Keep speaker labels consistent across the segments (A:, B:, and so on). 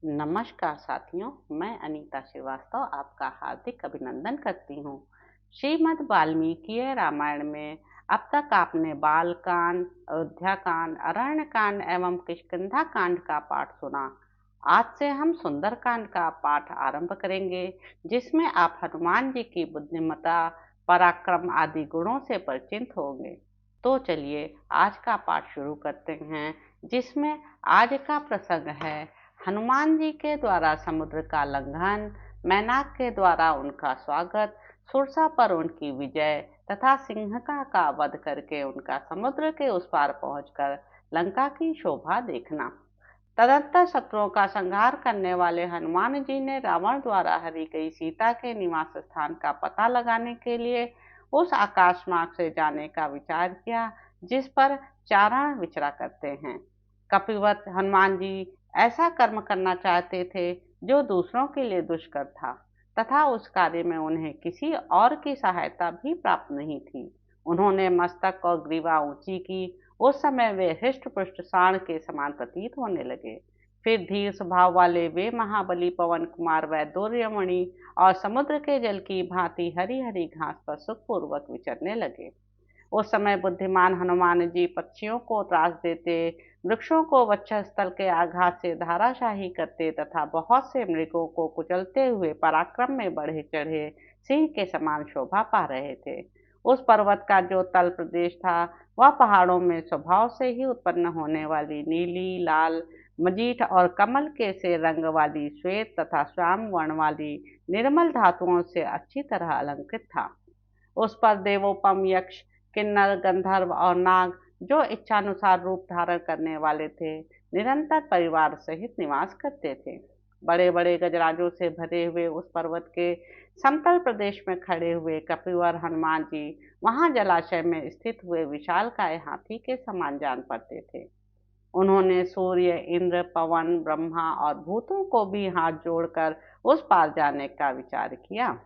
A: नमस्कार साथियों, मैं अनीता श्रीवास्तव आपका हार्दिक अभिनंदन करती हूँ। श्रीमद् वाल्मीकि रामायण में अब तक आपने बाल कांड, अयोध्या कांड, अरण्य कांड एवं किष्किंधा कांड का पाठ सुना। आज से हम सुंदर कांड का पाठ आरंभ करेंगे, जिसमें आप हनुमान जी की बुद्धिमत्ता, पराक्रम आदि गुणों से परिचित होंगे। तो चलिए आज का पाठ शुरू करते हैं, जिसमें आज का प्रसंग है हनुमान जी के द्वारा समुद्र का लंघन, मैनाक के द्वारा उनका स्वागत, सुरसा पर उनकी विजय तथा सिंहका का वध करके उनका समुद्र के उस पार पहुंचकर लंका की शोभा देखना। तदंतर शत्रुओं का संहार करने वाले हनुमान जी ने रावण द्वारा हरी गई सीता के निवास स्थान का पता लगाने के लिए उस आकाश मार्ग से जाने का विचार किया, जिस पर चारण विचरा करते हैं। कपिवत हनुमान जी ऐसा कर्म करना चाहते थे जो दूसरों के लिए दुष्कर था, तथा उस कार्य में उन्हें किसी और की सहायता भी प्राप्त नहीं थी। उन्होंने मस्तक और ग्रीवा ऊंची की। उस समय वे हृष्ट पुष्ट सांड के समान प्रतीत होने लगे। फिर धीर स्वभाव वाले वे महाबली पवन कुमार वैदूर्यमणि और समुद्र के जल की भांति हरी हरी घास पर सुखपूर्वक विचरने लगे। उस समय बुद्धिमान हनुमान जी पक्षियों को त्रास देते, वृक्षों को वक्षस्थल के आघात से धाराशाही करते तथा बहुत से मृगों को कुचलते हुए पराक्रम में बढ़े चढ़े सिंह के समान शोभा पा रहे थे। उस पर्वत का जो तल प्रदेश था, वह पहाड़ों में स्वभाव से ही उत्पन्न होने वाली नीली, लाल, मजीठ और कमल के से रंग वाली श्वेत तथा श्याम वर्ण वाली निर्मल धातुओं से अच्छी तरह अलंकृत था। उस पर देवोपम यक्ष, किन्नर, गंधर्व और नाग, जो इच्छानुसार रूप धारण करने वाले थे, निरंतर परिवार सहित निवास करते थे। बड़े बड़े गजराजों से भरे हुए उस पर्वत के समतल प्रदेश में खड़े हुए कपिवर हनुमान जी वहां जलाशय में स्थित हुए विशालकाय हाथी के समान जान पड़ते थे। उन्होंने सूर्य, इंद्र, पवन, ब्रह्मा और भूतों को भी हाथ जोड़कर उस पार जाने का विचार किया।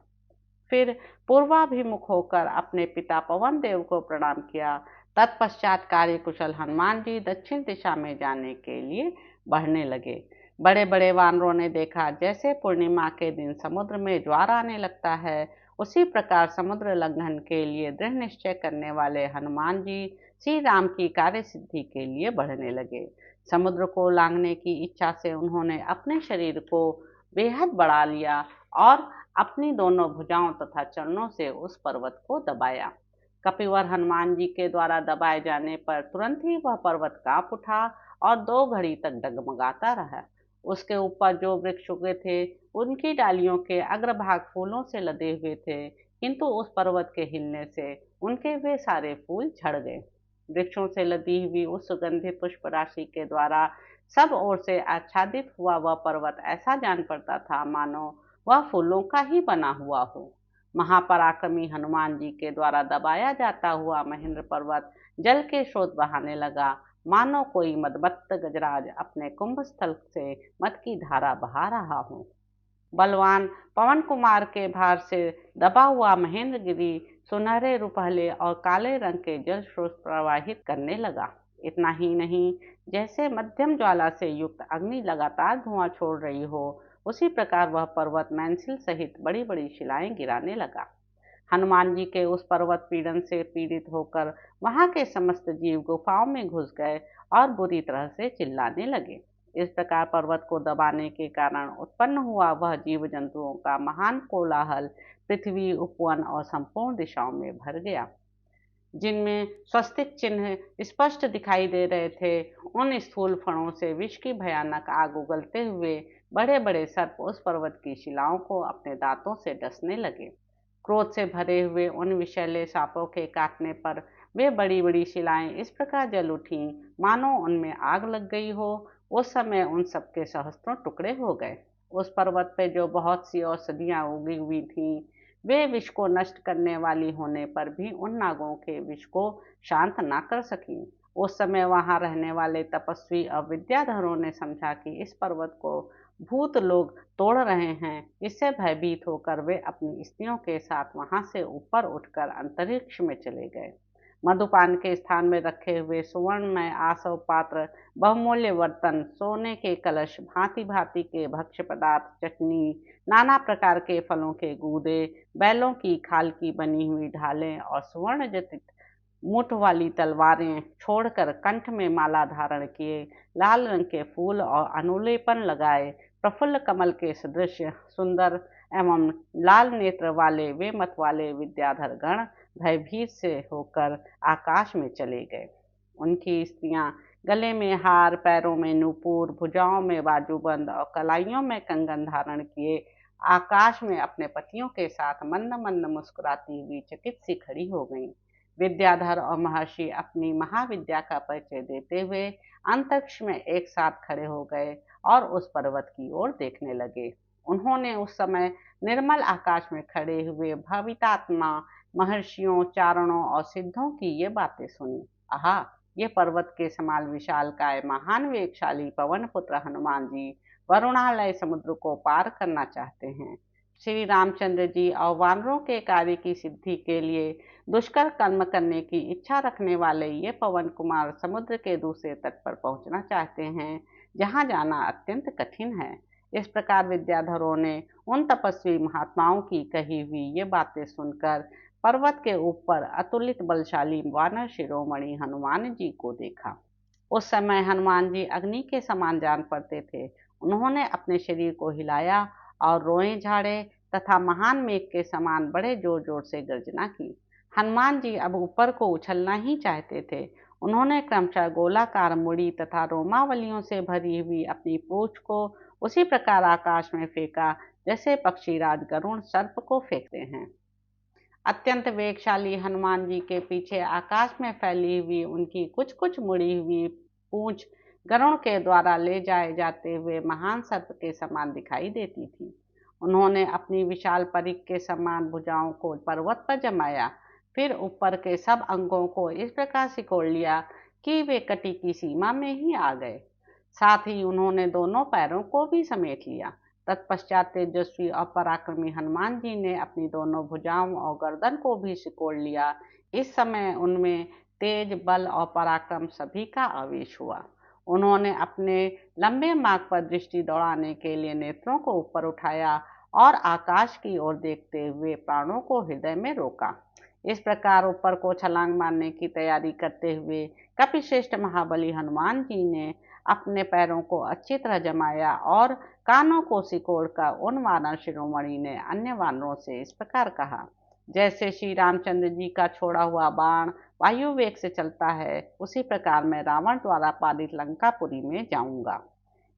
A: फिर पूर्वाभिमुख होकर अपने पिता पवन देव को प्रणाम किया। तत्पश्चात कार्य कुशल हनुमान जी दक्षिण दिशा में जाने के लिए बढ़ने लगे। बड़े बड़े वानरों ने देखा, जैसे पूर्णिमा के दिन समुद्र में ज्वार आने लगता है, उसी प्रकार समुद्र लंघन के लिए दृढ़ निश्चय करने वाले हनुमान जी श्री राम की कार्य सिद्धि के लिए बढ़ने लगे। समुद्र को लांघने की इच्छा से उन्होंने अपने शरीर को बेहद बढ़ा लिया और अपनी दोनों भुजाओं तथा चरणों से उस पर्वत को दबाया। कपिवर हनुमान जी के द्वारा दबाए जाने पर तुरंत ही वह पर्वत कांप उठा और 2 घड़ी तक डगमगाता रहा। उसके ऊपर जो वृक्ष उगे थे, उनकी डालियों के अग्रभाग फूलों से लदे हुए थे, किंतु उस पर्वत के हिलने से उनके वे सारे फूल झड़ गए। वृक्षों से लदी हुई उस सुगंधित पुष्प राशि के द्वारा सब ओर से आच्छादित हुआ वह पर्वत ऐसा जान पड़ता था मानो वह फूलों का ही बना हुआ हो। महापराक्रमी हनुमान जी के द्वारा दबाया जाता हुआ महेंद्र पर्वत जल के स्रोत बहाने लगा, मानो कोई मदमत्त गजराज अपने कुंभ स्थल से मद की धारा बहा रहा हो। बलवान पवन कुमार के भार से दबा हुआ महेंद्र गिरी सुनहरे, रुपहले और काले रंग के जल स्रोत प्रवाहित करने लगा। इतना ही नहीं, जैसे मध्यम ज्वाला से युक्त अग्नि लगातार धुआं छोड़ रही हो, उसी प्रकार वह पर्वत मैनसिल सहित बड़ी बड़ी शिलाएं गिराने लगा। हनुमान जी के उस पर्वत पीड़न से पीड़ित होकर वहां के समस्त जीव गुफाओं में घुस गए और बुरी तरह से चिल्लाने लगे। इस प्रकार पर्वत को दबाने के कारण उत्पन्न हुआ वह जीव जंतुओं का महान कोलाहल पृथ्वी, उपवन और संपूर्ण दिशाओं में भर गया। जिनमें स्वस्तिक चिन्ह स्पष्ट दिखाई दे रहे थे, उन स्थूल फणों से विष की भयानक आग उगलते हुए बड़े बड़े सर्प उस पर्वत की शिलाओं को अपने दांतों से डसने लगे। क्रोध से भरे हुए उन विषैले सांपों के काटने पर वे बड़ी बड़ी शिलाएं इस प्रकार जल उठीं मानो उनमें आग लग गई हो। उस समय उन सबके सहस्त्रों टुकड़े हो गए। उस पर्वत पे जो बहुत सी औषधियां उगी हुई थीं, वे विष को नष्ट करने वाली होने पर भी उन नागों के विष को शांत ना कर सकीं। उस समय वहां रहने वाले तपस्वी और विद्याधरों ने समझा कि इस पर्वत को भूत लोग तोड़ रहे हैं। इससे भयभीत होकर वे अपनी स्त्रियों के साथ वहां से ऊपर उठकर अंतरिक्ष में चले गए। मधुपान के स्थान में रखे हुए सुवर्णमय आसव पात्र, बहुमूल्य बर्तन, सोने के कलश, भांति भांति के भक्ष्य पदार्थ, चटनी, नाना प्रकार के फलों के गूदे, बैलों की खाल की बनी हुई ढालें और सुवर्ण जटित मुठ वाली तलवारें छोड़कर कंठ में माला धारण किए, लाल रंग के फूल और अनुलेपन लगाए, प्रफुल्ल कमल के सदृश सुंदर एवं लाल नेत्र वाले वे मतवाले विद्याधर गण भयभीत से होकर आकाश में चले गए। उनकी स्त्रियां गले में हार, पैरों में नूपुर, भुजाओं में बाजूबंद और कलाइयों में कंगन धारण किए आकाश में अपने पतियों के साथ मंद मंद मुस्कुराती हुई चकित सी खड़ी हो गईं। विद्याधर और महर्षि अपनी महाविद्या का परिचय देते हुए अंतरिक्ष में एक साथ खड़े हो गए और उस पर्वत की ओर देखने लगे। उन्होंने उस समय निर्मल आकाश में खड़े हुए भवितात्मा महर्षियों, चारणों और सिद्धों की ये बातें सुनी। आहा, ये पर्वत के समान विशालकाय महान वेगशाली पवन पुत्र हनुमान जी वरुणालय समुद्र को पार करना चाहते हैं। श्री रामचंद्र जी और वानरों के कार्य की सिद्धि के लिए दुष्कर कर्म करने की इच्छा रखने वाले ये पवन कुमार समुद्र के दूसरे तट पर पहुंचना चाहते हैं, जहां जाना अत्यंत कठिन है। इस प्रकार विद्याधरों ने उन तपस्वी महात्माओं की कही हुई ये बातें सुनकर पर्वत के ऊपर अतुलित बलशाली वानर शिरोमणि हनुमान जी को देखा। उस समय हनुमान जी अग्नि के समान जान पड़ते थे। उन्होंने अपने शरीर को हिलाया और रोए झाड़े तथा महान मेघ के समान बड़े जोर जोर से गर्जना की। हनुमान जी अब ऊपर को उछलना ही चाहते थे। उन्होंने क्रमशः गोलाकार मुड़ी तथा रोमावलियों से भरी हुई अपनी पूंछ को उसी प्रकार आकाश में फेंका जैसे पक्षीराज गरुड़ सर्प को फेंकते हैं। अत्यंत वेगशाली हनुमान जी के पीछे आकाश में फैली हुई उनकी कुछ कुछ मुड़ी हुई पूंछ गरुड़ के द्वारा ले जाए जाते हुए महान सर्प के समान दिखाई देती थी। उन्होंने अपनी विशाल परिघ के समान भुजाओं को पर्वत पर जमाया, फिर ऊपर के सब अंगों को इस प्रकार सिकोड़ लिया कि वे कटी की सीमा में ही आ गए। साथ ही उन्होंने दोनों पैरों को भी समेट लिया। तत्पश्चात तेजस्वी और पराक्रमी हनुमान जी ने अपनी दोनों भुजाओं और गर्दन को भी सिकोड़ लिया। इस समय उनमें तेज, बल और पराक्रम सभी का आवेश हुआ। उन्होंने अपने लंबे मार्ग पर दृष्टि दौड़ाने के लिए नेत्रों को ऊपर उठाया और आकाश की ओर देखते हुए प्राणों को हृदय में रोका। इस प्रकार ऊपर को छलांग मारने की तैयारी करते हुए कपिश्रेष्ठ महाबली हनुमान जी ने अपने पैरों को अच्छी तरह जमाया और कानों को सिकोड़कर उन वानर शिरोमणि ने अन्य वानरों से इस प्रकार कहा, जैसे श्री रामचंद्र जी का छोड़ा हुआ बाण वायु वेग से चलता है, उसी प्रकार मैं रावण द्वारा पालित लंकापुरी में जाऊंगा।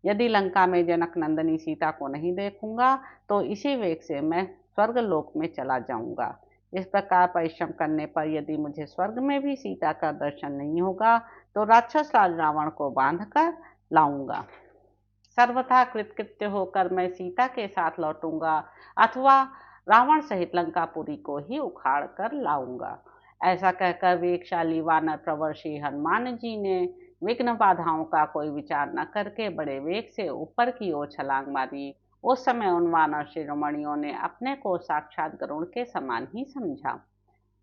A: यदि लंका में जनक नंदनी सीता को नहीं देखूंगा तो इसी वेग से मैं स्वर्गलोक में चला जाऊंगा। इस प्रकार परिश्रम करने पर यदि मुझे स्वर्ग में भी सीता का दर्शन नहीं होगा तो राक्षस राज रावण को बांध कर लाऊंगा। सर्वथा कृतकृत्य होकर मैं सीता के साथ लौटूंगा अथवा रावण सहित लंकापुरी को ही उखाड़ कर लाऊंगा। ऐसा कहकर वेगशाली वानर प्रवर श्री हनुमान जी ने विघ्न बाधाओं का कोई विचार न करके बड़े वेग से ऊपर की ओर छलांग मारी। उस समय उन वानर शिरोमणियों ने अपने को साक्षात गरुड़ के समान ही समझा।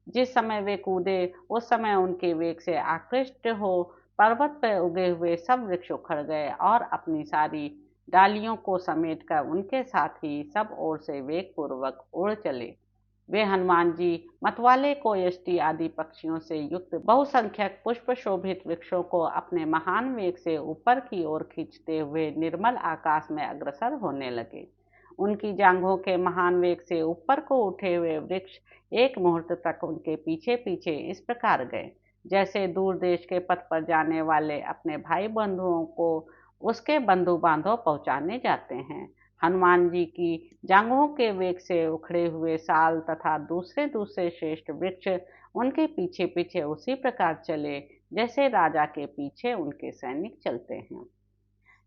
A: जिस समय वे कूदे उस समय उनके वेग से आकृष्ट हो पर्वत पर उगे हुए सब वृक्ष उखड़ गए और अपनी सारी डालियों को समेटकर उनके साथ ही सब ओर से वेग पूर्वक उड़ चले। वे हनुमान जी मतवाले कोयष्टि आदि पक्षियों से युक्त बहुसंख्यक पुष्प शोभित वृक्षों को अपने महान वेग से ऊपर की ओर खींचते हुए निर्मल आकाश में अग्रसर होने लगे। उनकी जांघों के महान वेग से ऊपर को उठे हुए वृक्ष एक मुहूर्त तक उनके पीछे पीछे इस प्रकार गए, जैसे दूर देश के पथ पर जाने वाले अपने भाई बंधुओं को उसके बंधु बांधव पहुंचाने जाते हैं। हनुमान जी की जांघों के वेग से उखड़े हुए साल तथा दूसरे दूसरे श्रेष्ठ वृक्ष उनके पीछे पीछे उसी प्रकार चले जैसे राजा के पीछे उनके सैनिक चलते हैं।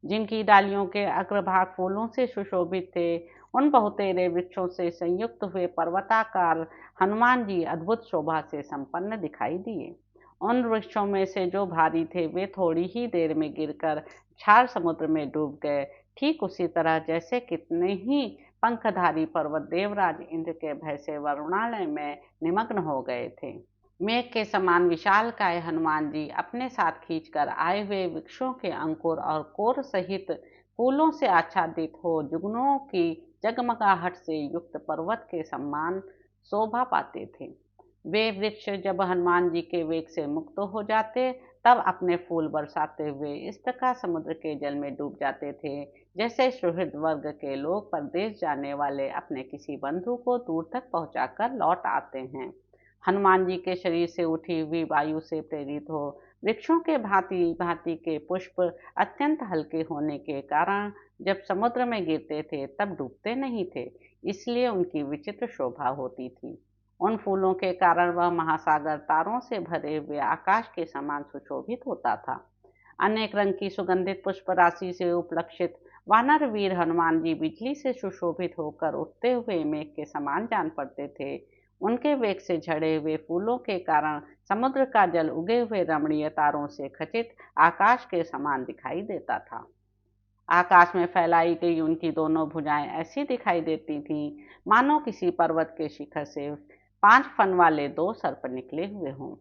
A: जिनकी डालियों के अग्रभाग फूलों से सुशोभित थे, उन बहुतेरे वृक्षों से संयुक्त हुए पर्वताकार हनुमान जी अद्भुत शोभा से संपन्न दिखाई दिए। उन वृक्षों में से जो भारी थे वे थोड़ी ही देर में गिरकर क्षार समुद्र में डूब गए, ठीक उसी तरह जैसे कितने ही पंखधारी पर्वत देवराज इंद्र के भय से वरुणालय में निमग्न हो गए थे। मेघ के समान विशालकाय हनुमान जी अपने साथ खींचकर आए हुए वृक्षों के अंकुर और कोर सहित फूलों से आच्छादित हो जुगनुओं की जगमगाहट से युक्त पर्वत के समान शोभा पाते थे। वे वृक्ष जब हनुमान जी के वेग से मुक्त हो जाते तब अपने फूल बरसाते हुए इस प्रकार समुद्र के जल में डूब जाते थे, जैसे सुहृद वर्ग के लोग परदेश जाने वाले अपने किसी बंधु को दूर तक पहुंचाकर लौट आते हैं। हनुमान जी के शरीर से उठी हुई वायु से प्रेरित हो वृक्षों के भांति भांति के पुष्प अत्यंत हल्के होने के कारण जब समुद्र में गिरते थे तब डूबते नहीं थे, इसलिए उनकी विचित्र शोभा होती थी। उन फूलों के कारण वह महासागर तारों से भरे हुए आकाश के समान सुशोभित होता था। अनेक रंग की सुगंधित पुष्प राशि से उपलक्षित वानर वीर हनुमान जी बिजली से सुशोभित होकर उठते हुए मेघ के समान जान पड़ते थे। उनके वेग से झड़े हुए फूलों के कारण समुद्र का जल उगे हुए रमणीय तारों से खचित आकाश के समान दिखाई देता था। आकाश में फैलाई गई उनकी दोनों भुजाएं ऐसी दिखाई देती थीं मानो किसी पर्वत के शिखर से 5 फन वाले 2 सर्प निकले हुए हों।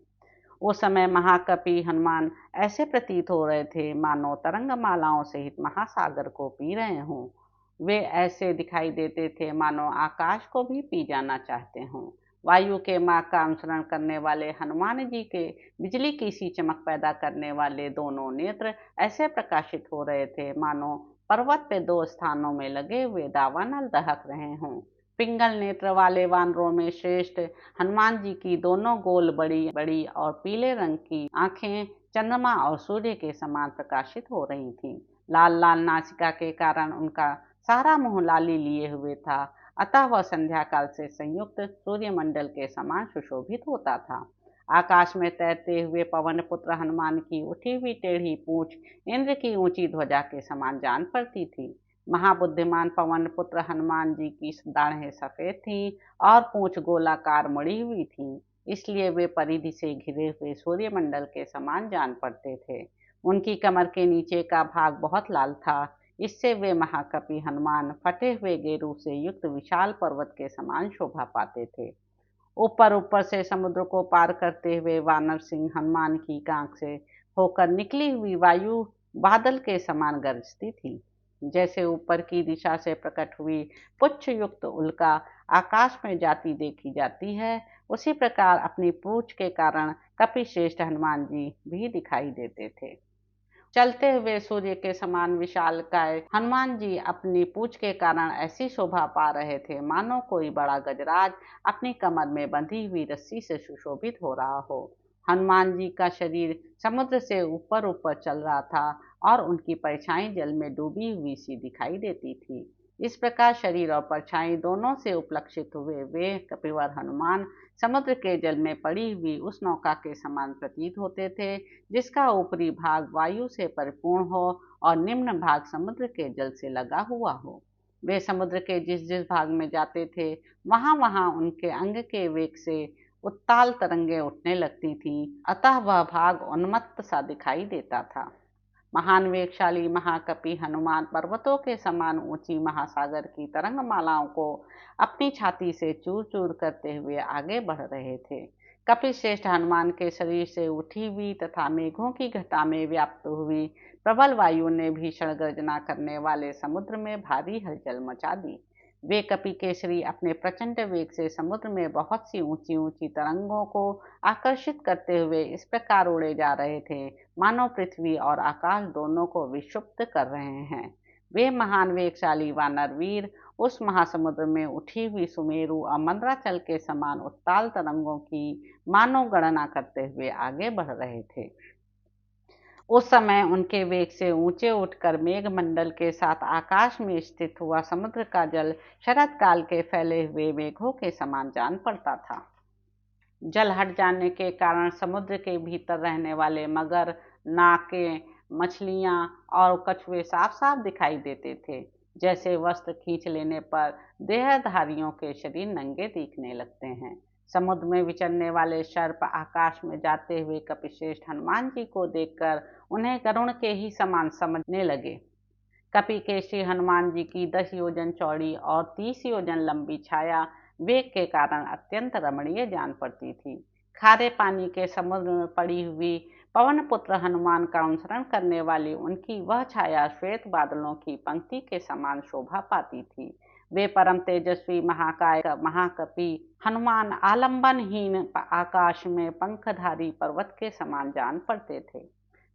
A: उस समय महाकपि हनुमान ऐसे प्रतीत हो रहे थे मानो तरंग मालाओं सहित महासागर को पी रहे हों। वे ऐसे दिखाई देते थे मानो आकाश को भी पी जाना चाहते हों। वायु के मार्ग का अनुसरण करने वाले हनुमान जी के बिजली की सी चमक पैदा करने वाले दोनों नेत्र ऐसे प्रकाशित हो रहे थे मानो पर्वत पे 2 स्थानों में लगे हुए दावानल दहक रहे हों। पिंगल नेत्र वाले वानरों में श्रेष्ठ हनुमान जी की दोनों गोल बड़ी बड़ी और पीले रंग की आंखें चंद्रमा और सूर्य के समान प्रकाशित हो रही थीं। लाल लाल नासिका के कारण उनका सारा मुंह लाली लिए हुए था, अतः वह संध्या काल से संयुक्त सूर्यमंडल के समान सुशोभित होता था। आकाश में तैरते हुए पवन पुत्र हनुमान की उठी हुई टेढ़ी पूंछ इंद्र की ऊंची ध्वजा के समान जान पड़ती थी। महाबुद्धिमान पवन पुत्र हनुमान जी की दाढ़ें सफेद थीं और पूंछ गोलाकार मुड़ी हुई थी, इसलिए वे परिधि से घिरे हुए सूर्यमंडल के समान जान पड़ते थे। उनकी कमर के नीचे का भाग बहुत लाल था, इससे वे महाकपि हनुमान फटे हुए गेरू से युक्त विशाल पर्वत के समान शोभा पाते थे। ऊपर ऊपर से समुद्र को पार करते हुए वानर सिंह हनुमान की कांख से होकर निकली हुई वायु बादल के समान गरजती थी। जैसे ऊपर की दिशा से प्रकट हुई पुच्छ युक्त उल्का आकाश में जाती देखी जाती है, उसी प्रकार अपनी पूंछ के कारण कपिश्रेष्ठ हनुमान जी भी दिखाई देते थे। चलते हुए सूर्य के समान विशालकाय हनुमान जी अपनी पूंछ के कारण ऐसी शोभा पा रहे थे मानो कोई बड़ा गजराज अपनी कमर में बंधी हुई रस्सी से सुशोभित हो रहा हो। हनुमान जी का शरीर समुद्र से ऊपर ऊपर चल रहा था और उनकी परछाई जल में डूबी हुई सी दिखाई देती थी। इस प्रकार शरीर और परछाई दोनों से उपलक्षित हुए वे कपिवर हनुमान समुद्र के जल में पड़ी हुई उस नौका के समान प्रतीत होते थे जिसका ऊपरी भाग वायु से परिपूर्ण हो और निम्न भाग समुद्र के जल से लगा हुआ हो। वे समुद्र के जिस जिस भाग में जाते थे वहां वहां उनके अंग के वेग से उत्ताल तरंगे उठने लगती थीं, अतः वह भाग उन्मत्त सा दिखाई देता था। महान वेगशाली महाकपि हनुमान पर्वतों के समान ऊंची महासागर की तरंग मालाओं को अपनी छाती से चूर चूर करते हुए आगे बढ़ रहे थे। कपिश्रेष्ठ हनुमान के शरीर से उठी हुई तथा मेघों की घटा में व्याप्त हुई प्रबल वायु ने भीषण गर्जना करने वाले समुद्र में भारी हलचल मचा दी। वे कपिकेसरी अपने प्रचंड वेग से समुद्र में बहुत सी ऊंची ऊंची तरंगों को आकर्षित करते हुए इस प्रकार उड़े जा रहे थे मानो पृथ्वी और आकाश दोनों को विक्षुब्ध कर रहे हैं। वे महान वेगशाली वानर वीर उस महासमुद्र में उठी हुई सुमेरु और मंदराचल के समान उत्ताल तरंगों की मानो गणना करते हुए आगे बढ़ रहे थे। उस समय उनके वेग से ऊंचे उठकर मेघमंडल के साथ आकाश में स्थित हुआ समुद्र का जल शरद काल के फैले हुए मेघों के समान जान पड़ता था। जल हट जाने के कारण समुद्र के भीतर रहने वाले मगर, नाके, मछलियां और कछुए साफ साफ दिखाई देते थे। जैसे वस्त्र खींच लेने पर देहधारियों के शरीर नंगे दिखने लगते हैं। समुद्र में विचरने वाले सर्प आकाश में जाते हुए कपिश्रेष्ठ हनुमान जी को देखकर उन्हें गरुण के ही समान समझने लगे। कपिकेशी हनुमान जी की 10 योजन चौड़ी और 30 योजन लंबी छाया वेग के कारण अत्यंत रमणीय जान पड़ती थी। खारे पानी के समुद्र में पड़ी हुई पवन पुत्र हनुमान का अनुसरण करने वाली उनकी वह छाया श्वेत बादलों की पंक्ति के समान शोभा पाती थी। वे परम तेजस्वी महाकाय महाकपि हनुमान आलंबनहीन आकाश में पंखधारी पर्वत के समान जान पड़ते थे।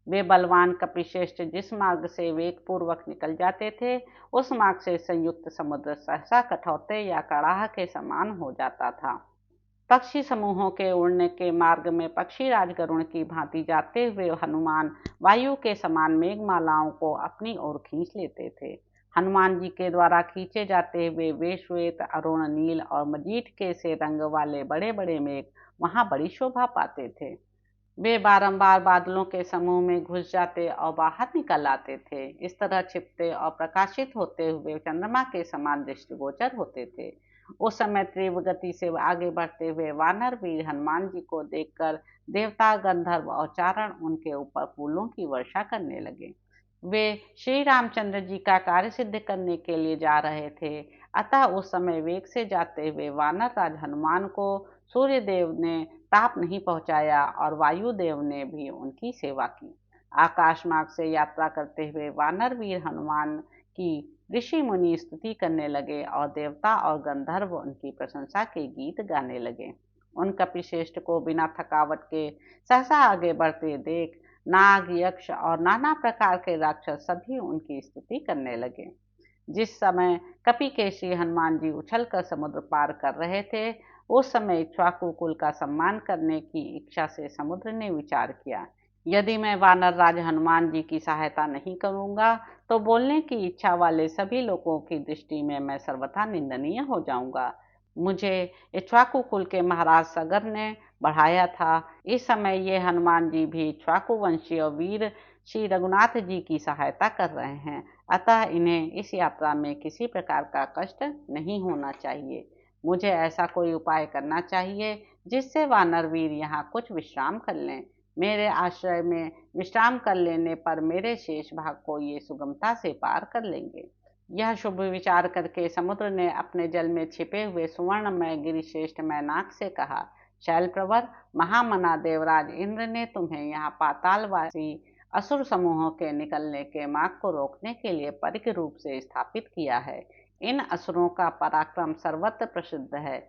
A: वे बलवान कपिश्रेष्ठ जिस मार्ग से वेग पूर्वक निकल जाते थे, उस मार्ग से संयुक्त समुद्र सहसा कठौते या कड़ाह के समान हो जाता था। पक्षी समूहों के उड़ने के मार्ग में पक्षी राज गरुड़ की भांति जाते हुए हनुमान वायु के समान मेघमालाओं को अपनी ओर खींच लेते थे। हनुमान जी के द्वारा खींचे जाते हुए वे श्वेत, अरुण, नील और मजीठ के से रंग वाले बड़े बड़े मेघ वहां बड़ी शोभा पाते थे। वे बारंबार बादलों के समूह में घुस जाते और बाहर निकल आते थे। इस तरह छिपते और प्रकाशित होते हुए चंद्रमा के समान दृष्टिगोचर होते थे। उस समय तीव्र गति से आगे बढ़ते हुए वानर वीर हनुमान जी को देखकर देवता, गंधर्व और चारण उनके ऊपर फूलों की वर्षा करने लगे। वे श्री रामचंद्र जी का कार्य सिद्ध करने के लिए जा रहे थे। अतः उस समय वेग से जाते हुए वानर राज हनुमान को सूर्य देव ने ताप नहीं पहुंचाया और वायुदेव ने भी उनकी सेवा की। आकाश मार्ग से यात्रा करते हुए वानर वीर हनुमान की ऋषि मुनि स्तुति करने लगे और देवता और गंधर्व उनकी प्रशंसा के गीत गाने लगे। उन कपिश्रेष्ठ को बिना थकावट के सहसा आगे बढ़ते देख नाग, यक्ष और नाना प्रकार के राक्षस सभी उनकी स्तुति करने लगे। जिस समय कपि के श्री हनुमान जी उछलकर समुद्र पार कर रहे थे, उस समय इक्ष्वाकु कुल का सम्मान करने की इच्छा से समुद्र ने विचार किया, यदि मैं वानर राज हनुमान जी की सहायता नहीं करूंगा तो बोलने की इच्छा वाले सभी लोगों की दृष्टि में मैं सर्वथा निंदनीय हो जाऊंगा। मुझे इक्ष्वाकु कुल के महाराज सगर ने बढ़ाया था। इस समय ये हनुमान जी भी इक्ष्वाकु वंशीय वीर श्री रघुनाथ जी की सहायता कर रहे हैं, अतः इन्हें इस यात्रा में किसी प्रकार का कष्ट नहीं होना चाहिए। मुझे ऐसा कोई उपाय करना चाहिए जिससे वानर वीर यहाँ कुछ विश्राम कर लें। मेरे आश्रय में विश्राम कर लेने पर मेरे शेष भाग को ये सुगमता से पार कर लेंगे। यह शुभ विचार करके समुद्र ने अपने जल में छिपे हुए सुवर्णमय गिरिश्रेष्ठ मैनाक से कहा, शैलप्रवर, महामना देवराज इंद्र ने तुम्हें यहाँ पातालवासी असुर समूहों के निकलने के मार्ग को रोकने के लिए परिघ रूप से स्थापित किया है। इन असुरों का पराक्रम सर्वत्र प्रसिद्ध है।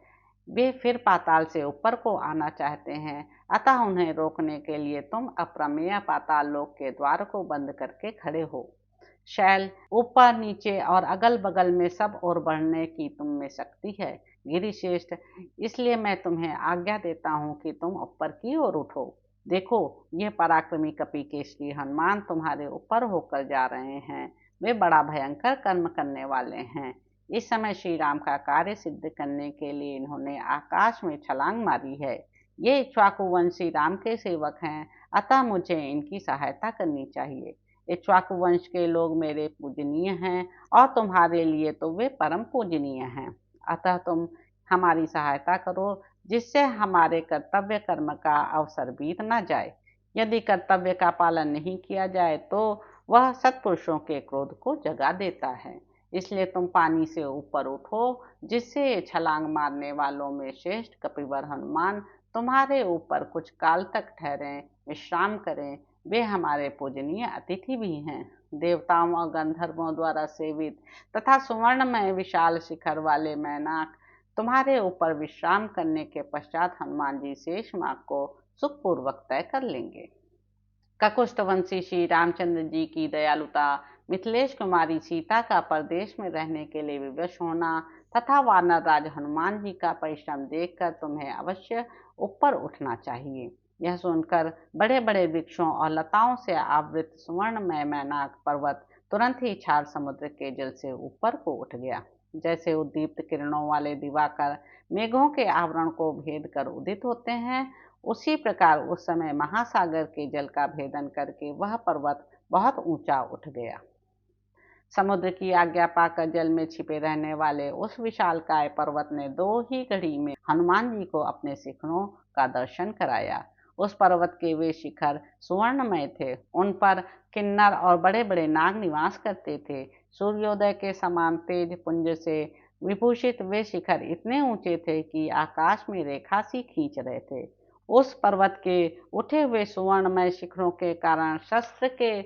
A: वे फिर पाताल से ऊपर को आना चाहते हैं, अतः उन्हें रोकने के लिए तुम अप्रमेय पाताल लोक के द्वार को बंद करके खड़े हो। शैल, ऊपर नीचे और अगल बगल में सब ओर बढ़ने की तुम में शक्ति है। गिरिश्रेष्ठ, इसलिए मैं तुम्हें आज्ञा देता हूँ कि तुम ऊपर की ओर उठो। देखो, ये पराक्रमी कपि के श्री हनुमान तुम्हारे ऊपर होकर जा रहे हैं। वे बड़ा भयंकर कर्म करने वाले हैं। इस समय श्री राम का कार्य सिद्ध करने के लिए इन्होंने आकाश में छलांग मारी है। ये इक्ष्वाकुवंशी राम के सेवक हैं, अतः मुझे इनकी सहायता करनी चाहिए। इक्ष्वाकु वंश के लोग मेरे पूजनीय हैं और तुम्हारे लिए तो वे परम पूजनीय हैं। अतः तुम हमारी सहायता करो, जिससे हमारे कर्तव्य कर्म का अवसर बीत न जाए। यदि कर्तव्य का पालन नहीं किया जाए तो वह सत्पुरुषों के क्रोध को जगा देता है। इसलिए तुम पानी से ऊपर उठो, जिससे छलांग मारने वालों में श्रेष्ठ कपिवर हनुमान तुम्हारे ऊपर कुछ काल तक ठहरें, विश्राम करें। वे हमारे पूजनीय अतिथि भी हैं। देवताओं और गंधर्वों द्वारा सेवित तथा सुवर्णमय विशाल शिखर वाले मैनाक तुम्हारे ऊपर विश्राम करने के पश्चात हनुमान जी शेष मार्ग को सुखपूर्वक तय कर लेंगे। ककुष्ठवंशी श्री रामचंद्र जी की दयालुता, मिथिलेश कुमारी सीता का परदेश में रहने के लिए विवश होना तथा वानर राज हनुमान जी का परिश्रम देखकर तुम्हें अवश्य ऊपर उठना चाहिए। यह सुनकर बड़े बड़े वृक्षों और लताओं से आवृत सुवर्णमय मैनाक पर्वत तुरंत ही क्षार समुद्र के जल से ऊपर को उठ गया। जैसे उद्दीप्त किरणों वाले दिवाकर मेघों के आवरण को भेद कर उदित होते हैं, उसी प्रकार उस समय महासागर के जल का भेदन करके वह पर्वत बहुत ऊंचा उठ गया। समुद्र की आज्ञा पाकर जल में छिपे रहने वाले उस विशालकाय पर्वत ने 2 ही घड़ी में हनुमान जी को अपने शिखरों का दर्शन कराया। उस पर्वत के वे शिखर सुवर्णमय थे। उन पर किन्नर और बड़े बड़े नाग निवास करते थे। सूर्योदय के समान तेज पुंज से विभूषित वे शिखर इतने ऊंचे थे कि आकाश में रेखा सी खींच रहे थे। उस पर्वत के उठे हुए सुवर्णमय शिखरों के कारण शस्त्र के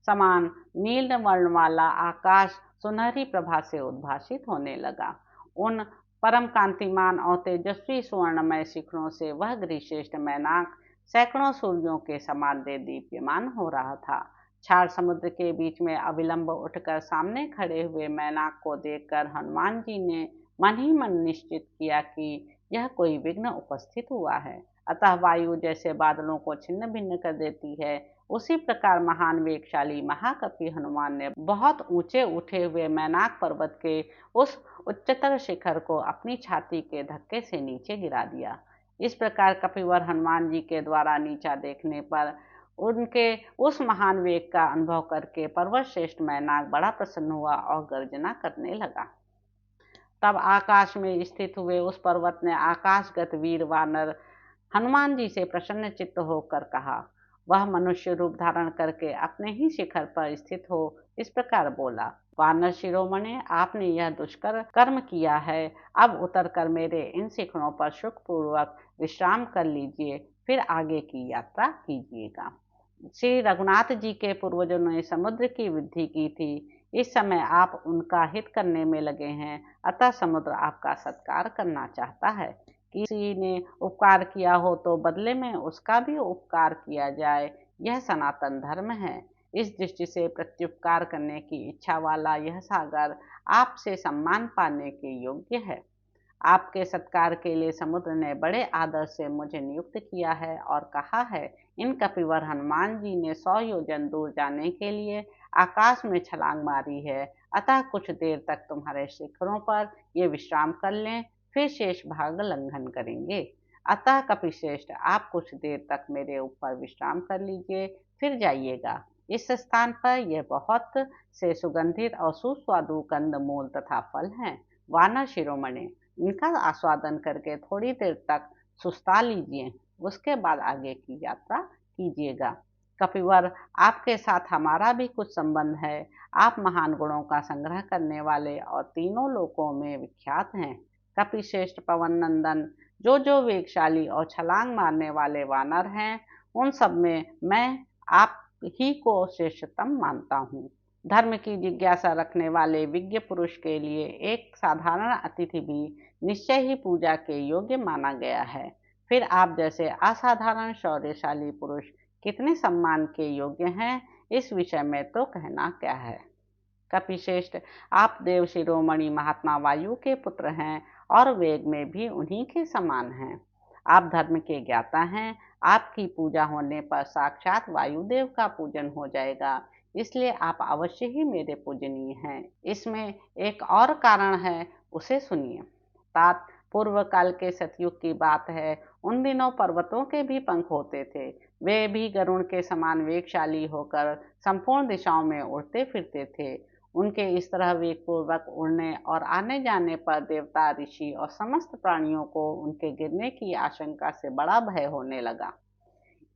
A: समान नील वर्ण वाला आकाश सुनहरी प्रभा से उद्भासित होने लगा। उन परम कांतिमान और तेजस्वी स्वर्णमय शिखरों से वह गिरिश्रेष्ठ मैनाक सैकड़ों सूर्यों के समान दे दीप्यमान हो रहा था। क्षार समुद्र के बीच में अविलंब उठकर सामने खड़े हुए मैनाक को देखकर हनुमान जी ने मन ही मन निश्चित किया कि यह कोई विघ्न उपस्थित हुआ है। अतः वायु जैसे बादलों को छिन्न भिन्न कर देती है, उसी प्रकार महान वेगशाली महाकपि हनुमान ने बहुत ऊंचे उठे हुए मैनाक पर्वत के उस उच्चतर शिखर को अपनी छाती के धक्के से नीचे गिरा दिया। इस प्रकार कपिवर हनुमान जी के द्वारा नीचा देखने पर उनके उस महान वेग का अनुभव करके पर्वत श्रेष्ठ मैनाक बड़ा प्रसन्न हुआ और गर्जना करने लगा। तब आकाश में स्थित हुए उस पर्वत ने आकाशगत वीर वानर हनुमान जी से प्रसन्न चित्त होकर कहा। वह मनुष्य रूप धारण करके अपने ही शिखर पर स्थित हो इस प्रकार बोला, वानर शिरोमणि, आपने यह दुष्कर कर्म किया है, अब उतर कर मेरे इन शिखरों पर सुखपूर्वक विश्राम कर लीजिए, फिर आगे की यात्रा कीजिएगा। श्री रघुनाथ जी के पूर्वजों ने समुद्र की वृद्धि की थी, इस समय आप उनका हित करने में लगे हैं, अतः समुद्र आपका सत्कार करना चाहता है। किसी ने उपकार किया हो तो बदले में उसका भी उपकार किया जाए, यह सनातन धर्म है। इस दृष्टि से प्रत्युपकार करने की इच्छा वाला यह सागर आपसे सम्मान पाने के योग्य है। आपके सत्कार के लिए समुद्र ने बड़े आदर से मुझे नियुक्त किया है और कहा है, इन कपिवर हनुमान जी ने 100 योजन दूर जाने के लिए आकाश में छलांग मारी है, अतः कुछ देर तक तुम्हारे शिखरों पर ये विश्राम कर लें, फिर शेष भाग लंघन करेंगे। अतः कपिश्रेष्ठ, आप कुछ देर तक मेरे ऊपर विश्राम कर लीजिए, फिर जाइएगा। इस स्थान पर यह बहुत से सुगंधित और सुस्वादु कंद मूल तथा फल हैं। वानर शिरोमणि, इनका आस्वादन करके थोड़ी देर तक सुस्ता लीजिए, उसके बाद आगे की यात्रा कीजिएगा। कपिवर, आपके साथ हमारा भी कुछ संबंध है। आप महान गुणों का संग्रह करने वाले और तीनों लोकों में विख्यात हैं। कपिश्रेष्ठ पवन नंदन, जो जो वेगशाली और छलांग मारने वाले वानर हैं, उन सब में मैं आप ही को श्रेष्ठतम मानता हूँ। धर्म की जिज्ञासा रखने वाले विज्ञ पुरुष के लिए एक साधारण अतिथि भी निश्चय ही पूजा के योग्य माना गया है। फिर आप जैसे असाधारण शौर्यशाली पुरुष कितने सम्मान के योग्य हैं, इस विषय में तो कहना क्या है। कपिश्रेष्ठ, आप देव शिरोमणि महात्मा वायु के पुत्र हैं और वेग में भी उन्हीं के समान हैं। आप धर्म के ज्ञाता हैं, आपकी पूजा होने पर साक्षात वायुदेव का पूजन हो जाएगा, इसलिए आप अवश्य ही मेरे पूजनीय हैं। इसमें एक और कारण है, उसे सुनिए। तात पूर्व काल के सतयुग की बात है। उन दिनों पर्वतों के भी पंख होते थे, वे भी गरुड़ के समान वेगशाली होकर संपूर्ण दिशाओं में उड़ते फिरते थे। उनके इस तरह वेगपूर्वक उड़ने और आने जाने पर देवता, ऋषि और समस्त प्राणियों को उनके गिरने की आशंका से बड़ा भय होने लगा।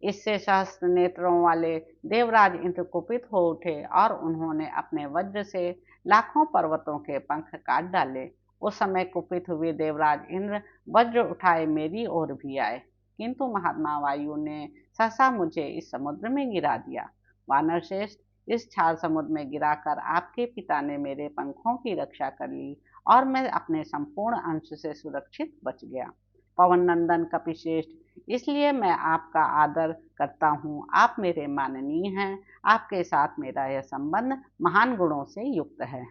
A: इससे सहस्त्र नेत्रों वाले देवराज इंद्र कुपित हो उठे और उन्होंने अपने वज्र से लाखों पर्वतों के पंख काट डाले। उस समय कुपित हुए देवराज इंद्र वज्र उठाए मेरी ओर भी आए, किंतु महात्मा वायु ने सहसा मुझे इस समुद्र में गिरा दिया। वानर श्रेष्ठ, इस क्षार समुद्र में गिराकर आपके पिता ने मेरे पंखों की रक्षा कर ली और मैं अपने संपूर्ण अंश से सुरक्षित बच गया। पवन नंदन कपिश्रेष्ठ, इसलिए मैं आपका आदर करता हूँ, आप मेरे माननीय हैं। आपके साथ मेरा यह संबंध महान गुणों से युक्त है।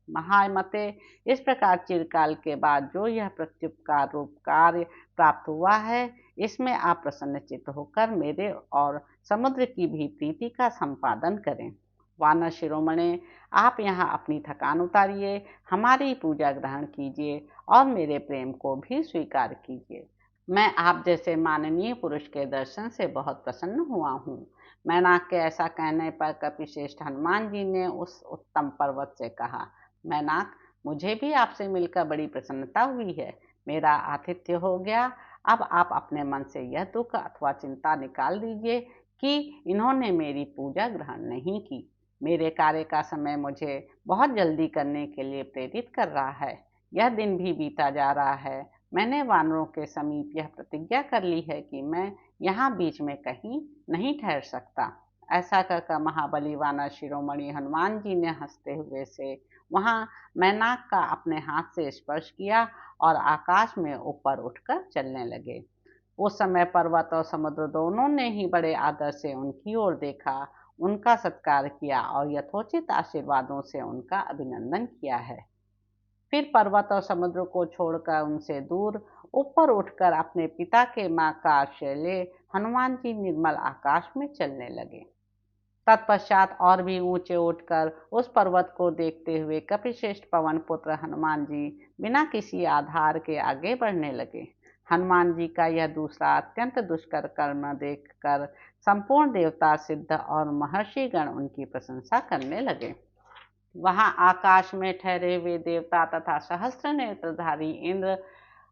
A: महामते, इस प्रकार चिरकाल के बाद जो यह प्रत्युपकार रूप कार्य प्राप्त हुआ है, इसमें आप प्रसन्नचित्त होकर मेरे और समुद्र की भी प्रीति का संपादन करें। वानर शिरोमणि, आप यहाँ अपनी थकान उतारिए, हमारी पूजा ग्रहण कीजिए और मेरे प्रेम को भी स्वीकार कीजिए। मैं आप जैसे माननीय पुरुष के दर्शन से बहुत प्रसन्न हुआ हूँ। मैनाक के ऐसा कहने पर कपिश्रेष्ठ हनुमान जी ने उस उत्तम पर्वत से कहा, मैनाक, मुझे भी आपसे मिलकर बड़ी प्रसन्नता हुई है। मेरा आतिथ्य हो गया। अब आप अपने मन से यह दुख अथवा चिंता निकाल दीजिए कि इन्होंने मेरी पूजा ग्रहण नहीं की। मेरे कार्य का समय मुझे बहुत जल्दी करने के लिए प्रेरित कर रहा है। यह दिन भी बीता जा रहा है, मैंने वानरों के समीप यह प्रतिज्ञा कर ली है कि मैं यहाँ बीच में कहीं नहीं ठहर सकता। ऐसा कहकर महाबली वानर शिरोमणि हनुमान जी ने हंसते हुए से वहां मैनाक का अपने हाथ से स्पर्श किया और आकाश में ऊपर उठकर चलने लगे। उस समय पर्वत और समुद्र दोनों ने ही बड़े आदर से उनकी ओर देखा, उनका सत्कार किया और यथोचित आशीर्वादों से उनका अभिनंदन किया है। फिर पर्वत और समुद्र को छोड़कर उनसे दूर ऊपर उठकर अपने पिता के माँ का आश्रय ले हनुमान जी निर्मल आकाश में चलने लगे। तत्पश्चात और भी ऊंचे उठकर उस पर्वत को देखते हुए कपिश्रेष्ठ पवन पुत्र हनुमान जी बिना किसी आधार के आगे बढ़ने लगे। हनुमान जी का यह दूसरा अत्यंत दुष्कर कर्म देखकर संपूर्ण देवता, सिद्ध और महर्षि गण उनकी प्रशंसा करने लगे। वहां आकाश में ठहरे हुए देवता तथा सहस्त्र नेत्रधारी इंद्र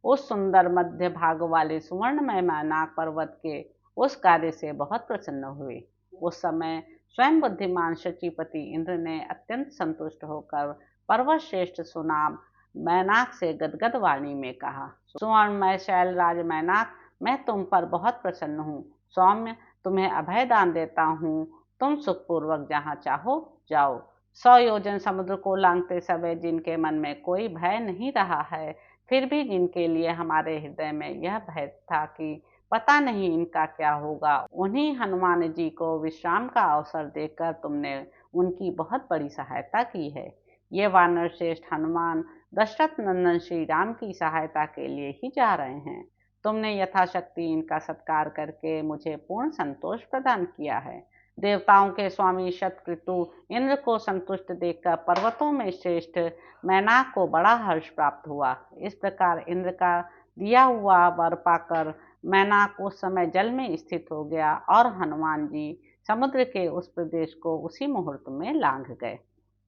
A: उस सुंदर मध्य भाग वाले सुवर्णमय मैनाक पर्वत के उस कार्य से बहुत प्रसन्न हुए। उस समय स्वयं बुद्धिमान शचीपति इंद्र ने अत्यंत संतुष्ट होकर पर्वत श्रेष्ठ सुनाम मैनाक से गदगद वाणी में कहा, सुवर्णमय शैलराज मैनाक, मैं तुम पर बहुत प्रसन्न हूँ। सौम्य, तुम्हें अभय दान देता हूँ। तुम सुखपूर्वक जहाँ चाहो जाओ। 100 योजन समुद्र को लांघते समय जिनके मन में कोई भय नहीं रहा है, फिर भी जिनके लिए हमारे हृदय में यह भय था कि पता नहीं इनका क्या होगा, उन्हीं हनुमान जी को विश्राम का अवसर देकर तुमने उनकी बहुत बड़ी सहायता की है। ये वानर श्रेष्ठ हनुमान दशरथ नंदन श्री राम की सहायता के लिए ही जा रहे हैं। तुमने यथाशक्ति इनका सत्कार करके मुझे पूर्ण संतोष प्रदान किया है। देवताओं के स्वामी शतक्रतु इंद्र को संतुष्ट देखकर पर्वतों में श्रेष्ठ मैनाक को बड़ा हर्ष प्राप्त हुआ। इस प्रकार इंद्र का दिया हुआ वर पाकर मैनाक उस समय जल में स्थित हो गया और हनुमान जी समुद्र के उस प्रदेश को उसी मुहूर्त में लांघ गए।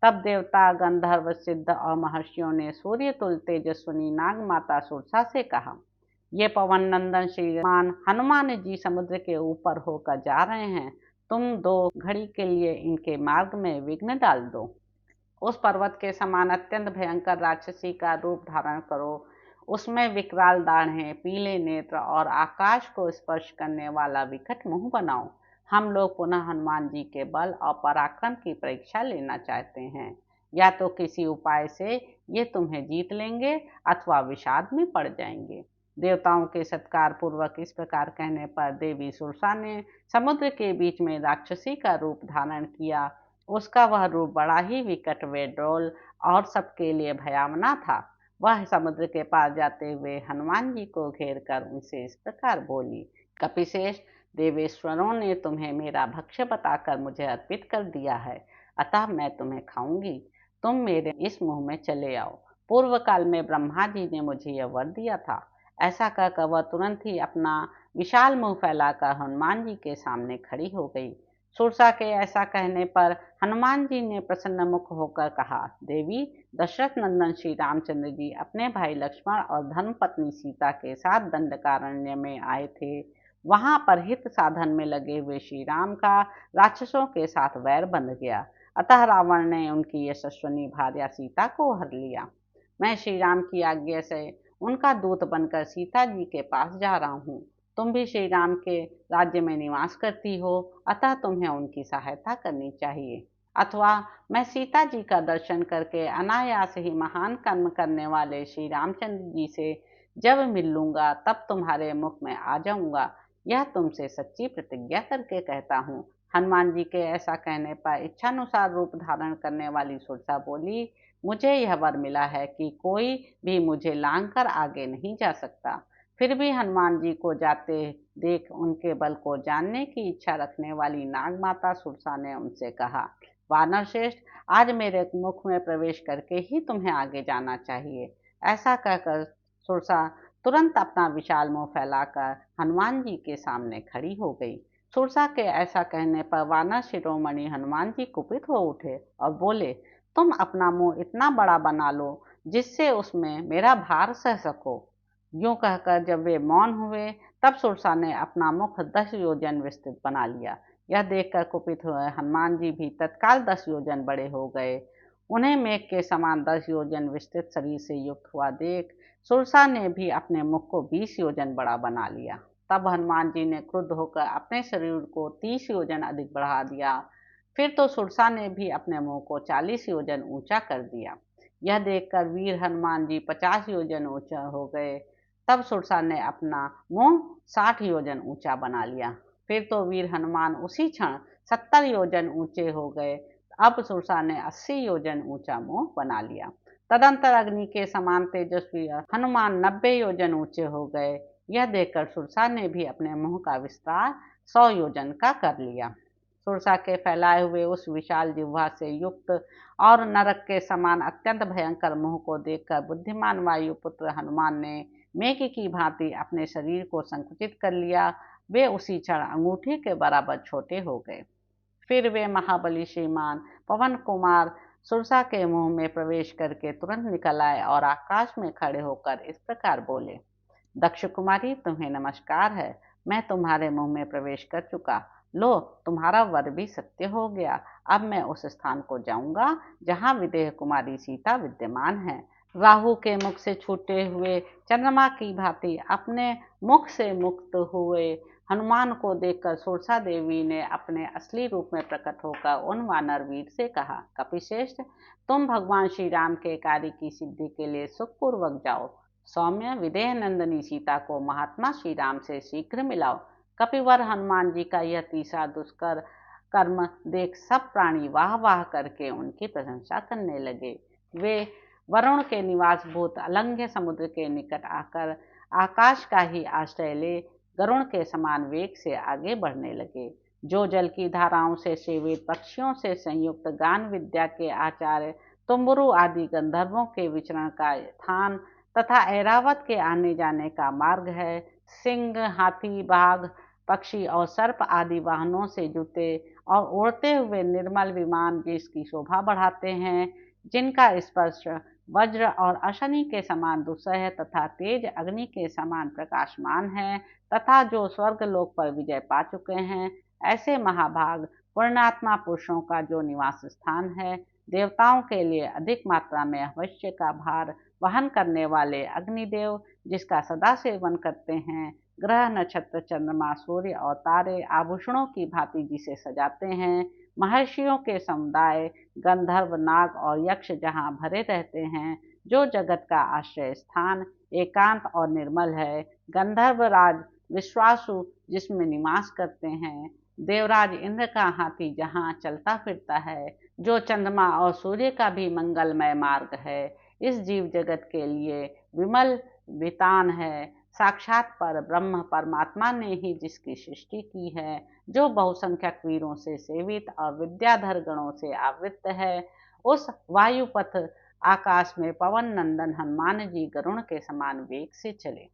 A: तब देवता, गंधर्व, सिद्ध और महर्षियों ने सूर्य तुल्य तेजस्विनी नाग माता सुरसा से कहा, ये पवन नंदन श्रीमान हनुमान जी समुद्र के ऊपर होकर जा रहे हैं। तुम 2 घड़ी के लिए इनके मार्ग में विघ्न डाल दो। उस पर्वत के समान अत्यंत भयंकर राक्षसी का रूप धारण करो। उसमें विकराल दाढ़ें, पीले नेत्र और आकाश को स्पर्श करने वाला विकट मुंह बनाओ। हम लोग पुनः हनुमान जी के बल और पराक्रम की परीक्षा लेना चाहते हैं। या तो किसी उपाय से ये तुम्हें जीत लेंगे अथवा विषाद में पड़ जाएंगे। देवताओं के सत्कार पूर्वक इस प्रकार कहने पर देवी सुरसा ने समुद्र के बीच में राक्षसी का रूप धारण किया। उसका वह रूप बड़ा ही विकट, बेड्रोल और सबके लिए भयावना था। वह समुद्र के पार जाते हुए हनुमान जी को घेर कर उनसे इस प्रकार बोली, कपिश्रेष्ठ, देवेश्वरों ने तुम्हें मेरा भक्ष्य बताकर मुझे अर्पित कर दिया है, अतः मैं तुम्हें खाऊंगी। तुम मेरे इस मुंह में चले आओ। पूर्व काल में ब्रह्मा जी ने मुझे यह वर दिया था। ऐसा कहकर वह तुरंत ही अपना विशाल मुंह फैलाकर हनुमान जी के सामने खड़ी हो गई। सुरसा के ऐसा कहने पर हनुमान जी ने प्रसन्न मुख होकर कहा, देवी, दशरथ नंदन श्री रामचंद्र जी अपने भाई लक्ष्मण और धर्म पत्नी सीता के साथ दंडकारण्य में आए थे। वहां पर हित साधन में लगे हुए श्री राम का राक्षसों के साथ वैर बंध गया, अतः रावण ने उनकी यशस्विनी भार्या सीता को हर लिया। मैं श्री राम की आज्ञा से उनका दूत बनकर सीता जी के पास जा रहा हूँ। तुम भी श्री राम के राज्य में निवास करती हो, अतः तुम्हें उनकी सहायता करनी चाहिए। अथवा मैं सीता जी का दर्शन करके अनायास ही महान कर्म करने वाले श्री रामचंद्र जी से जब मिल लूंगा तब तुम्हारे मुख में आ जाऊंगा। यह तुमसे सच्ची प्रतिज्ञा करके कहता हूँ। हनुमान जी के ऐसा कहने पर इच्छानुसार रूप धारण करने वाली सुरसा बोली, मुझे यह वर मिला है कि कोई भी मुझे लांघ कर आगे नहीं जा सकता। फिर भी हनुमान जी को जाते देख उनके बल को जानने की इच्छा रखने वाली नाग माता सुरसा ने उनसे कहा, वानर श्रेष्ठ, आज मेरे मुख में प्रवेश करके ही तुम्हें आगे जाना चाहिए। ऐसा कहकर सुरसा तुरंत अपना विशाल मुंह फैलाकर हनुमान जी के सामने खड़ी हो गई। सुरसा के ऐसा कहने पर वानर शिरोमणि हनुमान जी कुपित हो उठे और बोले, तुम अपना मुंह इतना बड़ा बना लो जिससे उसमें मेरा भार सह सको। यूं कहकर जब वे मौन हुए तब सुरसा ने अपना मुख 10 योजन विस्तृत बना लिया। यह देखकर कुपित हुए हनुमान जी भी तत्काल 10 योजन बड़े हो गए। उन्हें मेघ के समान 10 योजन विस्तृत शरीर से युक्त हुआ देख सुरसा ने भी अपने मुख को 20 योजन बड़ा बना लिया। तब हनुमान जी ने क्रुद्ध होकर अपने शरीर को 30 योजन अधिक बढ़ा दिया। फिर तो सुरसा ने भी अपने मुंह को 40 योजन ऊंचा कर दिया। यह देखकर वीर हनुमान जी 50 योजन ऊंचा हो गए। तब सुरसा ने अपना मुंह 60 योजन ऊंचा बना लिया। फिर तो वीर हनुमान उसी क्षण 70 योजन ऊंचे हो गए। अब सुरसा ने 80 योजन ऊंचा मुंह बना लिया। तदंतर अग्नि के समान तेजस्वी हनुमान 90 योजन ऊंचे हो गए। यह देखकर सुरसा ने भी अपने मुंह का विस्तार 100 योजन का कर लिया। सुरसा के फैलाए हुए उस विशाल जिह्वा से युक्त और नरक के समान अत्यंत भयंकर मुंह को देखकर बुद्धिमान वायुपुत्र हनुमान ने मेघ की भांति अपने शरीर को संकुचित कर लिया। वे उसी क्षण अंगूठी के बराबर छोटे हो गए। फिर वे महाबली श्रीमान पवन कुमार सुरसा के मुंह में प्रवेश करके तुरंत निकल आए और आकाश में खड़े होकर इस प्रकार बोले, दक्ष कुमारी, तुम्हें नमस्कार है। मैं तुम्हारे मुंह में प्रवेश कर चुका। लो, तुम्हारा वर भी सत्य हो गया। अब मैं उस स्थान को जाऊंगा जहां विदेह कुमारी सीता विद्यमान है। राहु के मुख से छूटे हुए चंद्रमा की भांति अपने मुख से मुक्त हुए हनुमान को देखकर सुरसा देवी ने अपने असली रूप में प्रकट होकर उन वानर वीर से कहा, कपिश्रेष्ठ, तुम भगवान श्री राम के कार्य की सिद्धि के लिए सुखपूर्वक जाओ। सौम्य विदेह नंदनी सीता को महात्मा श्री राम से शीघ्र मिलाओ। कपिवर हनुमान जी का यह तीसरा दुष्कर कर्म देख सब प्राणी वाह वाह करके उनकी प्रशंसा करने लगे। वे वरुण के निवास भूत अलंघ्य समुद्र के निकट आकर आकाश का ही आश्रय ले गरुण के समान वेग से आगे बढ़ने लगे। जो जल की धाराओं से सेवित पक्षियों से संयुक्त गान विद्या के आचार्य तुम्बुरु आदि गंधर्वों के विचरण का स्थान तथा ऐरावत के आने जाने का मार्ग है। सिंह, हाथी, बाघ, पक्षी और सर्प आदि वाहनों से जुते और उड़ते हुए निर्मल विमान जिसकी शोभा बढ़ाते हैं, जिनका स्पर्श वज्र और अशनि के समान दुस्सह तथा तेज अग्नि के समान प्रकाशमान है तथा जो स्वर्ग लोक पर विजय पा चुके हैं, ऐसे महाभाग पूर्णात्मा पुरुषों का जो निवास स्थान है, देवताओं के लिए अधिक मात्रा में अवश्य का भार वहन करने वाले अग्निदेव जिसका सदा सेवन करते हैं, ग्रह, नक्षत्र, चंद्रमा, सूर्य और तारे आभूषणों की भांति जिसे सजाते हैं, महर्षियों के समुदाय, गंधर्व, नाग और यक्ष जहाँ भरे रहते हैं, जो जगत का आश्रय स्थान एकांत और निर्मल है, गंधर्व राज विश्वासु जिसमें निवास करते हैं, देवराज इंद्र का हाथी जहाँ चलता फिरता है, जो चंद्रमा और सूर्य का भी मंगलमय मार्ग है, इस जीव जगत के लिए विमल वितान है, साक्षात पर ब्रह्म परमात्मा ने ही जिसकी सृष्टि की है, जो बहुसंख्यक वीरों से सेवित और विद्याधर गणों से आवृत है, उस वायुपथ आकाश में पवन नंदन हनुमान जी गरुण के समान वेग से चले।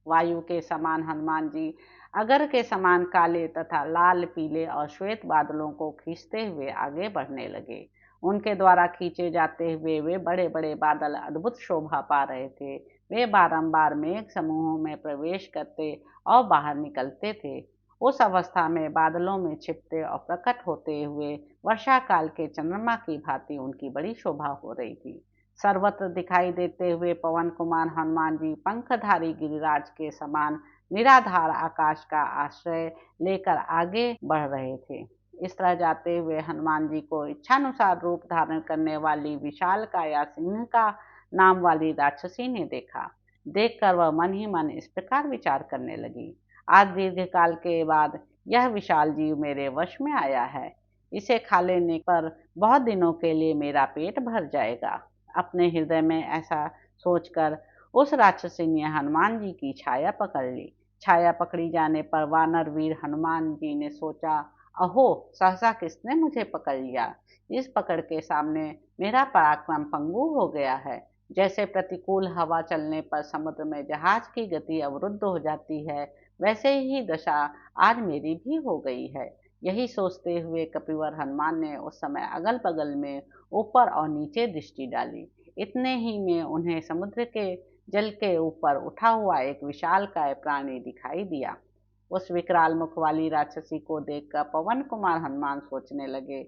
A: वायु के समान हनुमान जी अगर के समान काले तथा लाल, पीले और श्वेत बादलों को खींचते हुए आगे बढ़ने लगे। उनके द्वारा खींचे जाते हुए वे बड़े बड़े बादल अद्भुत शोभा पा रहे थे। वे बारंबार मेघ समूहों में प्रवेश करते और बाहर निकलते थे। उस अवस्था में बादलों में छिपते और प्रकट होते हुए वर्षा काल के चंद्रमा की भांति उनकी बड़ी शोभा हो रही थी। सर्वत्र दिखाई देते हुए पवन कुमार हनुमान जी पंखधारी गिरिराज के समान निराधार आकाश का आश्रय लेकर आगे बढ़ रहे थे। इस तरह जाते हुए हनुमान जी को इच्छानुसार रूप धारण करने वाली विशाल काया सिंह का नाम वाली राक्षसी ने देखा। देखकर वह मन ही मन इस प्रकार विचार करने लगी, आज दीर्घ काल के बाद यह विशाल जीव मेरे वश में आया है। इसे खा लेने पर बहुत दिनों के लिए मेरा पेट भर जाएगा। अपने हृदय में ऐसा सोचकर उस राक्षसी ने हनुमान जी की छाया पकड़ ली। छाया पकड़ी जाने पर वानर वीर हनुमान जी ने सोचा, अहो, सहसा किसने मुझे पकड़ लिया। इस पकड़ के सामने मेरा पराक्रम पंगु हो गया है। जैसे प्रतिकूल हवा चलने पर समुद्र में जहाज की गति अवरुद्ध हो जाती है, वैसे ही दशा आज मेरी भी हो गई है। यही सोचते हुए कपिवर हनुमान ने उस समय अगल बगल में ऊपर और नीचे दृष्टि डाली। इतने ही में उन्हें समुद्र के जल के ऊपर उठा हुआ एक विशालकाय प्राणी दिखाई दिया। उस विकराल मुख वाली राक्षसी को देखकर पवन कुमार हनुमान सोचने लगे,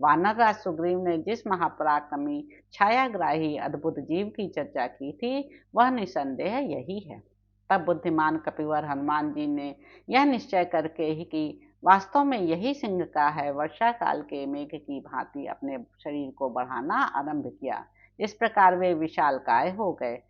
A: वानरराज सुग्रीव ने जिस महापराक्रमी छायाग्राही अद्भुत जीव की चर्चा की थी वह निसंदेह यही है। तब बुद्धिमान कपिवर हनुमान जी ने यह निश्चय करके ही कि वास्तव में यही सिंह का है, वर्षा काल के मेघ की भांति अपने शरीर को बढ़ाना आरंभ किया। इस प्रकार वे विशालकाय हो गए।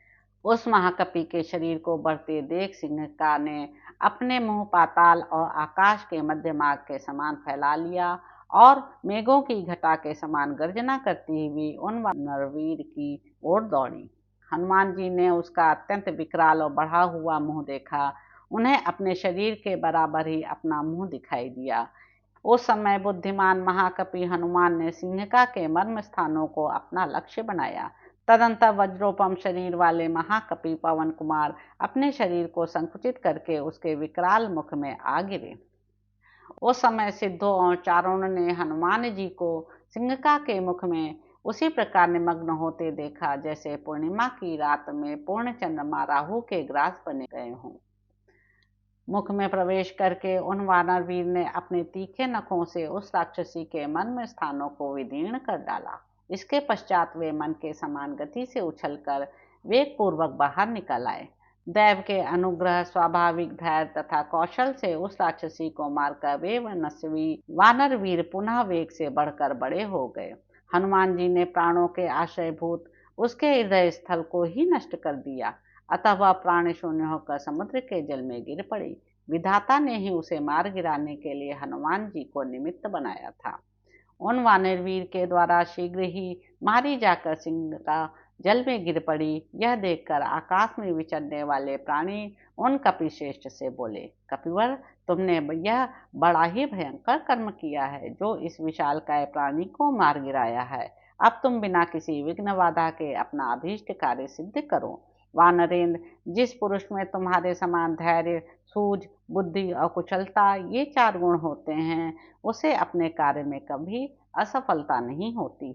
A: उस महाकपि के शरीर को बढ़ते देख सिंह ने अपने मुंह पाताल और आकाश के मध्य मार्ग के समान फैला लिया और मेघों की घटा के समान गर्जना करती हुई उन नरवीर की ओर दौड़ी। हनुमान जी ने उसका अत्यंत विकराल और बढ़ा हुआ मुंह देखा। उन्हें अपने शरीर के बराबर ही अपना मुंह दिखाई दिया। उस समय बुद्धिमान महाकपि हनुमान ने सिंहिका के मर्म स्थानों को अपना लक्ष्य बनाया। तदंतर वज्रोपम शरीर वाले महाकपि पवन कुमार अपने शरीर को संकुचित करके उसके विकराल मुख में आ गिरे। उस समय सिद्धों और चारणों ने हनुमान जी को सिंहिका के मुख में उसी प्रकार निमग्न होते देखा जैसे पूर्णिमा की रात में पूर्ण चंद्रमा राहु के ग्रास बने गए हों। मुख में प्रवेश करके उन वानर वीर ने अपने तीखे नखों से उस राक्षसी के मर्म स्थानों को विदीर्ण कर डाला। इसके पश्चात वे मन के समान गति से उछलकर वेग पूर्वक बाहर निकल आए। दैव के अनुग्रह, स्वाभाविक धैर्य तथा कौशल से उस राक्षसी को मारकर वे मनस्वी वानर वीर पुनः वेग से बढ़कर बड़े हो गए। हनुमान जी ने प्राणों के आश्रयभूत उसके हृदय स्थल को ही नष्ट कर दिया। अतः वह प्राण शून्य होकर समुद्र के जल में गिर पड़ी। विधाता ने ही उसे मार गिराने के लिए हनुमान जी को निमित्त बनाया था। उन वानरवीर के द्वारा शीघ्र ही मारी जाकर सिंहिका जल में गिर पड़ी। यह देखकर आकाश में विचरने वाले प्राणी उन कपिश्रेष्ठ से बोले, कपिवर, तुमने यह बड़ा ही भयंकर कर्म किया है जो इस विशालकाय प्राणी को मार गिराया है। अब तुम बिना किसी विघ्न बाधा के अपना अभीष्ट कार्य सिद्ध करो। वानरेंद्र, जिस पुरुष में तुम्हारे समान धैर्य, सूझ, बुद्धि और कुशलता ये 4 गुण होते हैं, उसे अपने कार्य में कभी असफलता नहीं होती।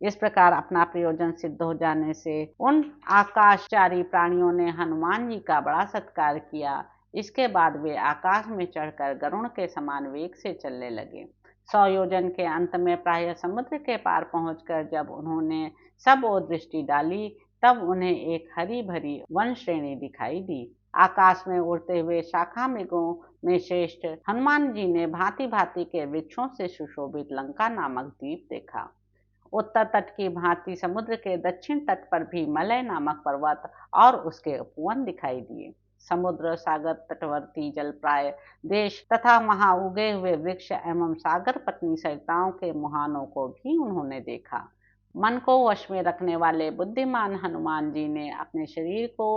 A: इस प्रकार अपना प्रयोजन सिद्ध हो जाने से उन आकाशचारी प्राणियों ने हनुमान जी का बड़ा सत्कार किया। इसके बाद वे आकाश में चढ़कर गरुड़ के समान वेग से चलने लगे। 100 योजन के अंत में प्रायः समुद्र के पार पहुंचकर जब उन्होंने सब ओर दृष्टि डाली तब उन्हें एक हरी भरी वन श्रेणी दिखाई दी। आकाश में उड़ते हुए शाखा मृगों में श्रेष्ठ हनुमान जी ने भांति भांति के वृक्षों से सुशोभित लंका नामक द्वीप देखा। उत्तर तट की भांति समुद्र के दक्षिण तट पर भी मलय नामक पर्वत और उसके उपवन दिखाई दिए। समुद्र, सागर तटवर्ती जलप्राय देश तथा वहां उगे हुए वृक्ष एवं सागर पत्नी सरिताओं के मुहानों को भी उन्होंने देखा। मन को वश में रखने वाले बुद्धिमान हनुमान जी ने अपने शरीर को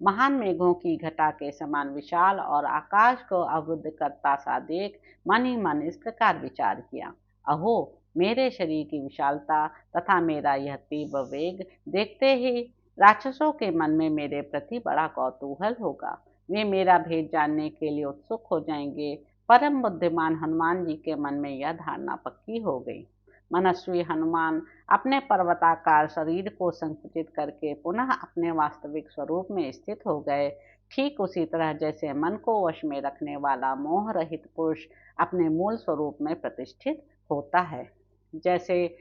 A: महान मेघों की घटा के समान विशाल और आकाश को अवरुद्ध करता सा देख मन ही मन इस प्रकार विचार किया, अहो, मेरे शरीर की विशालता तथा मेरा यह तीव्र वेग देखते ही राक्षसों के मन में मेरे प्रति बड़ा कौतूहल होगा। वे मेरा भेद जानने के लिए उत्सुक हो जाएंगे। परम बुद्धिमान हनुमान जी के मन में यह धारणा पक्की हो गई। मनस्वी हनुमान अपने पर्वताकार शरीर को संकुचित करके पुनः अपने वास्तविक स्वरूप में स्थित हो गए। ठीक उसी तरह जैसे मन को वश में रखने वाला मोह रहित पुरुष अपने मूल स्वरूप में प्रतिष्ठित होता है। जैसे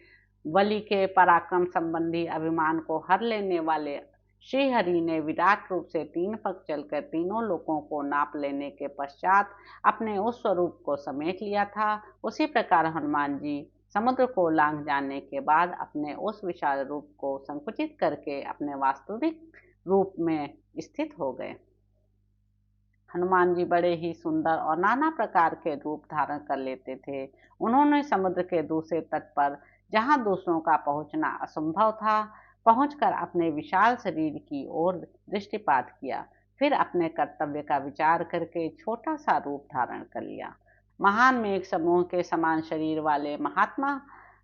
A: बलि के पराक्रम संबंधी अभिमान को हर लेने वाले श्रीहरि ने विराट रूप से 3 पग चलकर तीनों लोकों को नाप लेने के पश्चात अपने उस स्वरूप को समेट लिया था, उसी प्रकार हनुमान जी समुद्र को लांघ जाने के बाद अपने उस विशाल रूप को संकुचित करके अपने वास्तविक रूप में स्थित हो गए। हनुमान जी बड़े ही सुंदर और नाना प्रकार के रूप धारण कर लेते थे। उन्होंने समुद्र के दूसरे तट पर, जहां दूसरों का पहुंचना असंभव था, पहुंचकर अपने विशाल शरीर की ओर दृष्टिपात किया। फिर अपने कर्तव्य का विचार करके छोटा सा रूप धारण कर लिया। महान मेघ समूह के समान शरीर वाले महात्मा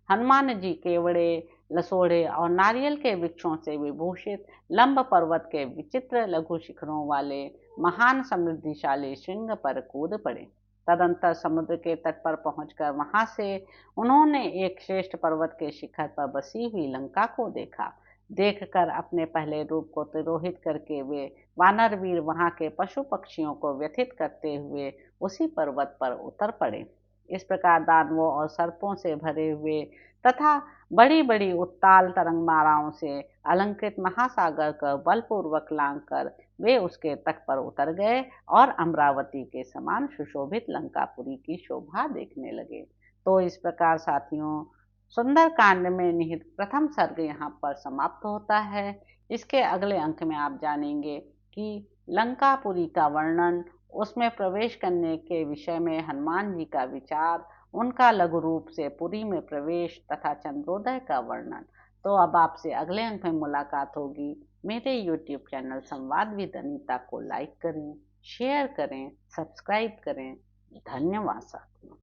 A: हनुमान जी केवड़े, लसोड़े और नारियल के वृक्षों से विभूषित लंब पर्वत के विचित्र लघु शिखरों वाले महान समृद्धिशाली श्रृंग पर कूद पड़े। तदंतर समुद्र के तट पर पहुंचकर वहां से उन्होंने एक श्रेष्ठ पर्वत के शिखर पर बसी हुई लंका को देखा। देखकर अपने पहले रूप को तिरोहित करके वे वानर वीर वहां के पशु पक्षियों को व्यथित करते हुए उसी पर्वत पर उतर पड़े। इस प्रकार दानवों और सर्पों से भरे हुए तथा बड़ी बड़ी उत्ताल तरंगमालाओं से अलंकृत महासागर का बलपूर्वक लांघकर वे उसके तट पर उतर गए और अमरावती के समान सुशोभित लंकापुरी की शोभा देखने लगे। तो इस प्रकार साथियों, सुंदर कांड में निहित प्रथम सर्ग यहाँ पर समाप्त होता है। इसके अगले अंक में आप जानेंगे कि लंकापुरी का वर्णन, उसमें प्रवेश करने के विषय में हनुमान जी का विचार, उनका लघु रूप से पुरी में प्रवेश तथा चंद्रोदय का वर्णन। तो अब आपसे अगले अंक में मुलाकात होगी। मेरे YouTube चैनल संवाद विद अनीता को लाइक करें, शेयर करें, सब्सक्राइब करें। धन्यवाद साथियों।